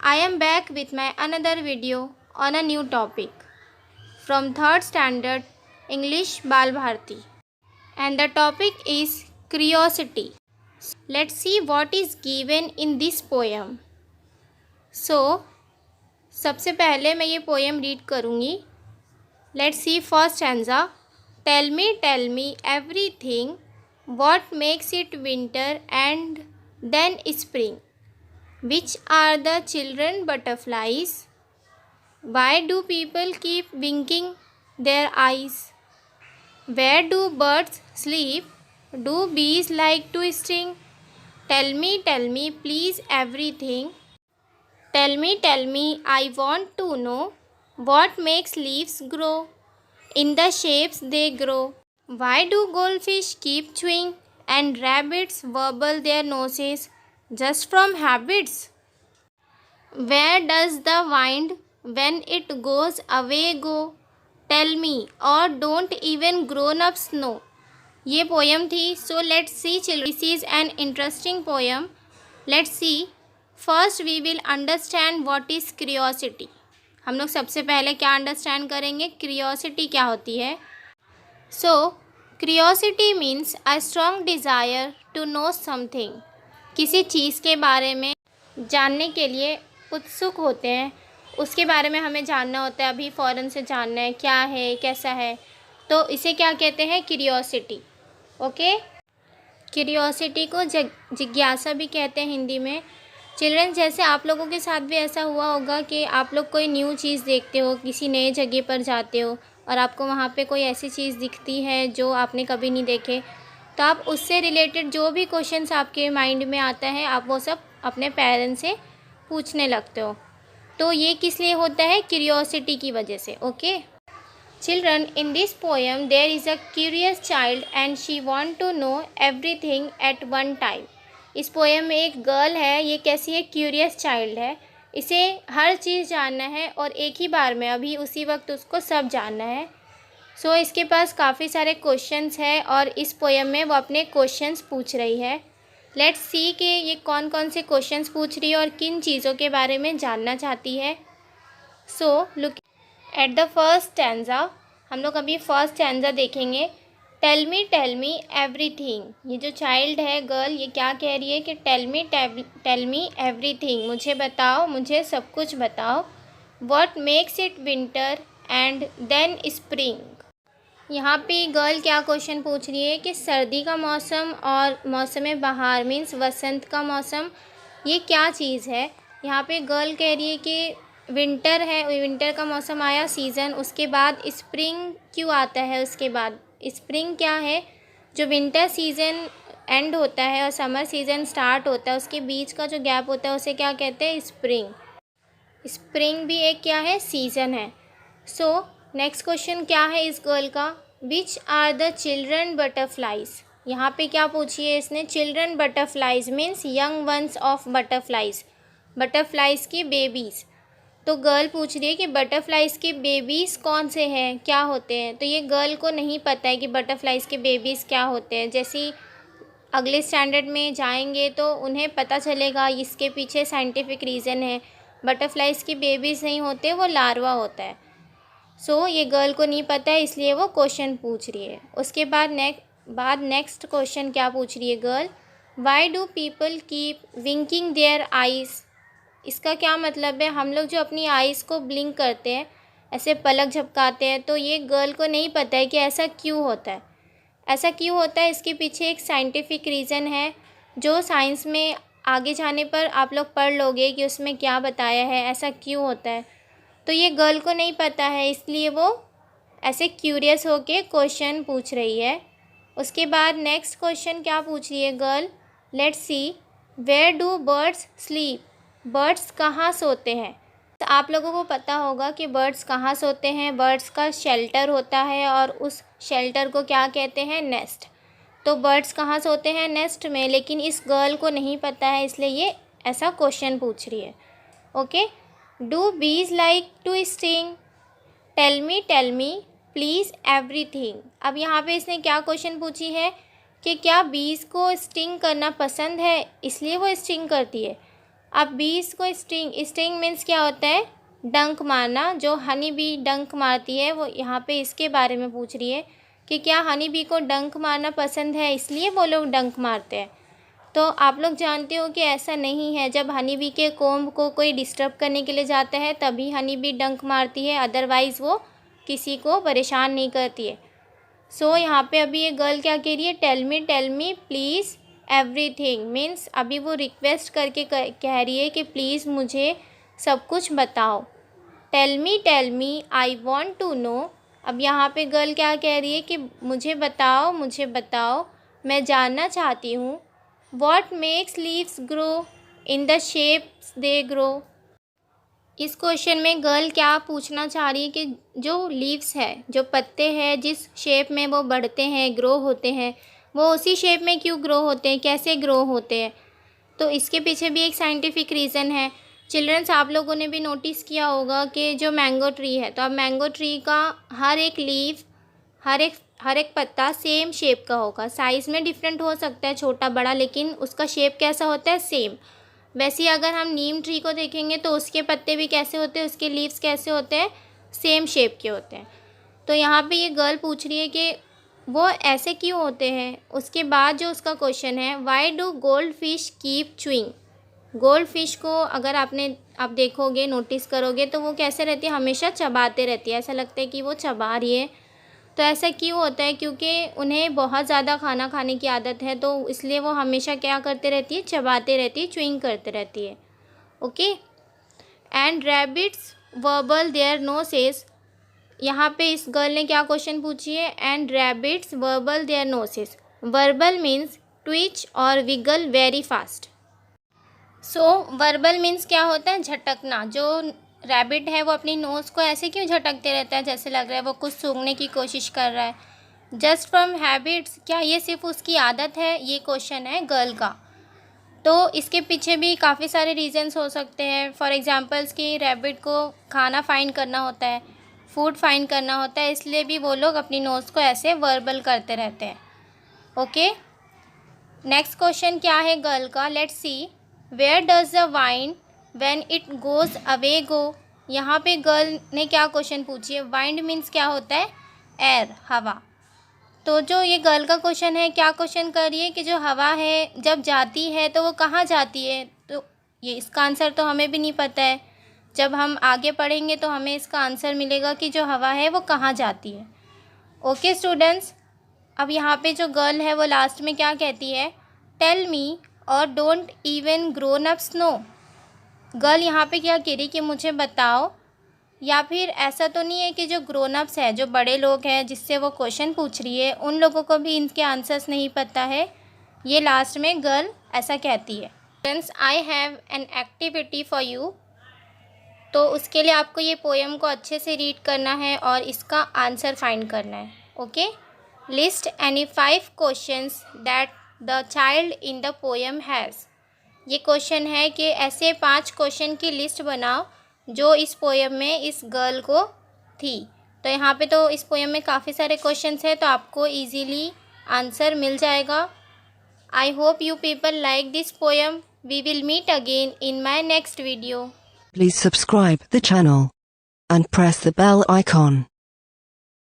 I am back with my another video on a new topic from 3rd standard English Bal Bharti, and the topic is curiosity. Let's see what is given in this poem. So सबसे पहले मैं ये poem read करूँगी. Let's see first stanza. Tell me everything, what makes it winter and then spring? Which are the children butterflies? Why do people keep winking their eyes? Where do birds sleep? Do bees like to sting? Tell me please everything. Tell me, I want to know what makes leaves grow in the shapes they grow. Why do goldfish keep chewing and rabbits wobble their noses just from habits? Where does the wind when it goes away go? Tell me, or don't even grown-ups know? ये poem थी. So let's see children. This is an interesting poem. Let's see. First we will understand what is curiosity. हम लोग सबसे पहले क्या understand करेंगे, curiosity क्या होती है. So curiosity means a strong desire to know something. किसी चीज़ के बारे में जानने के लिए उत्सुक होते हैं, उसके बारे में हमें जानना होता है, अभी फ़ौरन से जानना है क्या है कैसा है, तो इसे क्या कहते हैं, क्यूरियोसिटी. ओके, क्यूरियोसिटी को जिज्ञासा भी कहते हैं हिंदी में. चिल्ड्रन, जैसे आप लोगों के साथ भी ऐसा हुआ होगा कि आप लोग कोई न्यू चीज़ देखते हो, किसी नए जगह पर जाते हो और आपको वहाँ पे कोई ऐसी चीज़ दिखती है जो आपने कभी नहीं देखे, तो आप उससे रिलेटेड जो भी क्वेश्चंस आपके माइंड में आता है आप वो सब अपने पेरेंट्स से पूछने लगते हो. तो ये किस लिए होता है, क्यूरियोसिटी की वजह से. Okay children, in this poem there is a curious child and she want to know everything at one time. इस पोएम में एक गर्ल है. ये कैसी है, क्यूरियस चाइल्ड है. इसे हर चीज़ जानना है और एक ही बार में अभी उसी वक्त उसको सब जानना है. सो इसके पास काफ़ी सारे क्वेश्चंस है और इस पोएम में वो अपने क्वेश्चंस पूछ रही है. लेट्स सी कि ये कौन कौन से क्वेश्चंस पूछ रही है और किन चीज़ों के बारे में जानना चाहती है. So look at the first stanza. हम लोग अभी फर्स्ट स्टैंजा देखेंगे. Tell me everything. ये जो चाइल्ड है, गर्ल, ये क्या कह रही है कि टेल मी एवरीथिंग, मुझे बताओ, मुझे सब कुछ बताओ. What makes it winter and then spring. यहाँ पे गर्ल क्या क्वेश्चन पूछ रही है कि सर्दी का मौसम और मौसम बहार मीन्स वसंत का मौसम, ये क्या चीज़ है. यहाँ पे गर्ल कह रही है कि विंटर है, विंटर का मौसम आया, सीज़न, उसके बाद स्प्रिंग क्यों आता है. उसके बाद स्प्रिंग क्या है, जो विंटर सीज़न एंड होता है और समर सीज़न स्टार्ट होता है, उसके बीच का जो गैप होता है उसे क्या कहते हैं, स्प्रिंग. स्प्रिंग भी एक क्या है, सीज़न है. सो नेक्स्ट क्वेश्चन क्या है इस गर्ल का, which are the children butterflies. यहाँ पे क्या पूछी है इसने, children butterflies means young ones of butterflies, butterflies की बेबीज़. तो गर्ल पूछ रही है कि बटरफ्लाइज़ के बेबीज़ कौन से हैं, क्या होते हैं. तो ये गर्ल को नहीं पता है कि बटरफ्लाइज़ के बेबीज़ क्या होते हैं. जैसे अगले स्टैंडर्ड में जाएंगे तो उन्हें पता चलेगा, इसके पीछे साइंटिफिक रीज़न है. बटरफ्लाइज़ के बेबीज़ नहीं होते, वो लार्वा होता है. सो ये गर्ल को नहीं पता है, इसलिए वो क्वेश्चन पूछ रही है. उसके बाद नेक्स्ट क्वेश्चन क्या पूछ रही है girl, why do people keep winking there eyes. इसका क्या मतलब है, हम लोग जो अपनी आइज़ को ब्लिंक करते हैं, ऐसे पलक झपकाते हैं, तो ये गर्ल को नहीं पता है कि ऐसा क्यों होता है. ऐसा क्यों होता है, इसके पीछे एक साइंटिफिक रीज़न है जो साइंस में आगे जाने पर आप लोग पढ़ लोगे कि उसमें क्या बताया है, ऐसा क्यों होता है. तो ये गर्ल को नहीं पता है, इसलिए वो ऐसे क्यूरियस होके क्वेश्चन पूछ रही है. उसके बाद नेक्स्ट क्वेश्चन क्या पूछ रही है girl, let's see. Where do birds sleep. Birds कहाँ सोते हैं. तो आप लोगों को पता होगा कि बर्ड्स कहाँ सोते हैं. बर्ड्स का शेल्टर होता है और उस शेल्टर को क्या कहते हैं, नेस्ट. तो बर्ड्स कहाँ सोते हैं, नेस्ट में. लेकिन इस गर्ल को नहीं पता है, इसलिए ये ऐसा क्वेश्चन पूछ रही है. Okay, do bees like to sting. Tell me please everything. अब यहाँ पे इसने क्या क्वेश्चन पूछी है कि क्या बीज को स्टिंग करना पसंद है, इसलिए वो स्टिंग करती है. अब बीज को स्टिंग मीन्स क्या होता है, डंक मारना। जो हनी बी डंक मारती है वो यहाँ पे इसके बारे में पूछ रही है कि क्या हनी बी को डंक मारना पसंद है, इसलिए वो लोग डंक मारते हैं। तो आप लोग जानते हो कि ऐसा नहीं है। जब हनी बी के कोम्ब को कोई डिस्टर्ब करने के लिए जाता है तभी हनी बी डंक मारती है, अदरवाइज़ वो किसी को परेशान नहीं करती है। सो यहाँ पे अभी ये गर्ल क्या कह रही है, tell me please everything. Means अभी वो रिक्वेस्ट करके कह रही है कि प्लीज़ मुझे सब कुछ बताओ। Tell me I want to know. अब यहाँ पे गर्ल क्या कह रही है कि मुझे बताओ, मैं जानना चाहती हूँ। What makes leaves grow in the shapes they grow? इस क्वेश्चन में गर्ल क्या पूछना चाह रही है कि जो लीव्स है, जो पत्ते हैं, जिस शेप में वो बढ़ते हैं, ग्रो होते हैं, वो उसी शेप में क्यों ग्रो होते हैं, कैसे ग्रो होते हैं। तो इसके पीछे भी एक साइंटिफिक रीज़न है। चिल्ड्रंस, आप लोगों ने भी नोटिस किया होगा कि जो मैंगो ट्री है, तो अब मैंगो ट्री का हर एक लीव, हर एक पत्ता सेम शेप का होगा। साइज़ में डिफरेंट हो सकता है, छोटा बड़ा, लेकिन उसका शेप कैसा होता है, सेम। वैसे ही अगर हम नीम ट्री को देखेंगे तो उसके पत्ते भी कैसे होते हैं, उसके लीव्स कैसे होते हैं, सेम शेप के होते हैं। तो यहाँ पे ये गर्ल पूछ रही है कि वो ऐसे क्यों होते हैं। उसके बाद जो उसका क्वेश्चन है, why do gold fish keep chewing. Gold fish को अगर आप देखोगे, नोटिस करोगे तो वो कैसे रहती है, हमेशा चबाते रहती है। ऐसा लगता है कि वो चबा रही है। तो ऐसा क्यों होता है, क्योंकि उन्हें बहुत ज़्यादा खाना खाने की आदत है, तो इसलिए वो हमेशा क्या करते रहती है, चबाते रहती है, च्युइंग करते रहती है। Okay. And rabbits verbal their noses. यहाँ पे इस गर्ल ने क्या क्वेश्चन पूछी है, and rabbits verbal their noses. Verbal means twitch और wiggle very fast. So verbal means क्या होता है, झटकना। जो रैबिट है वो अपनी नोज़ को ऐसे क्यों झटकते रहता है, जैसे लग रहा है वो कुछ सूंघने की कोशिश कर रहा है। जस्ट फ्रॉम हैबिट्स, क्या ये सिर्फ उसकी आदत है, ये क्वेश्चन है गर्ल का। तो इसके पीछे भी काफ़ी सारे रीजंस हो सकते हैं। फॉर एग्जांपल्स कि रैबिट को खाना फाइंड करना होता है, फूड फाइंड करना होता है, इसलिए भी वो लोग अपनी नोज़ को ऐसे वर्बल करते रहते हैं। ओके। नेक्स्ट क्वेश्चन क्या है गर्ल का, let's see. Where does the wind when it goes away go. यहाँ पे गर्ल ने क्या क्वेश्चन पूछी है, वाइंड मीन्स क्या होता है, एयर, हवा। तो जो ये गर्ल का क्वेश्चन है, क्या क्वेश्चन कर रही है कि जो हवा है जब जाती है तो वो कहाँ जाती है। तो ये इसका आंसर तो हमें भी नहीं पता है। जब हम आगे पढ़ेंगे तो हमें इसका आंसर मिलेगा कि जो हवा है वो कहाँ जाती है। ओके स्टूडेंट्स, अब यहाँ पे जो गर्ल है वो लास्ट में क्या कहती है, टेल मी और don't even grown ups know. Girl यहाँ पे क्या कह रही कि मुझे बताओ, या फिर ऐसा तो नहीं है कि जो ग्रोन अप्स है, जो बड़े लोग हैं जिससे वो क्वेश्चन पूछ रही है, उन लोगों को भी इनके आंसर्स नहीं पता है। ये लास्ट में गर्ल ऐसा कहती है। Friends, I have an activity for you. तो उसके लिए आपको ये पोएम को अच्छे से रीड करना है और इसका आंसर फाइंड करना है। Okay. List any 5 questions that the child in the poem has. ये क्वेश्चन है कि ऐसे 5 क्वेश्चन की लिस्ट बनाओ जो इस पोएम में इस गर्ल को थी। तो यहाँ पे तो इस पोएम में काफ़ी सारे क्वेश्चंस हैं, तो आपको इजीली आंसर मिल जाएगा। I hope you people like this poem. We will meet again in my next video. Please subscribe the channel and press the bell icon.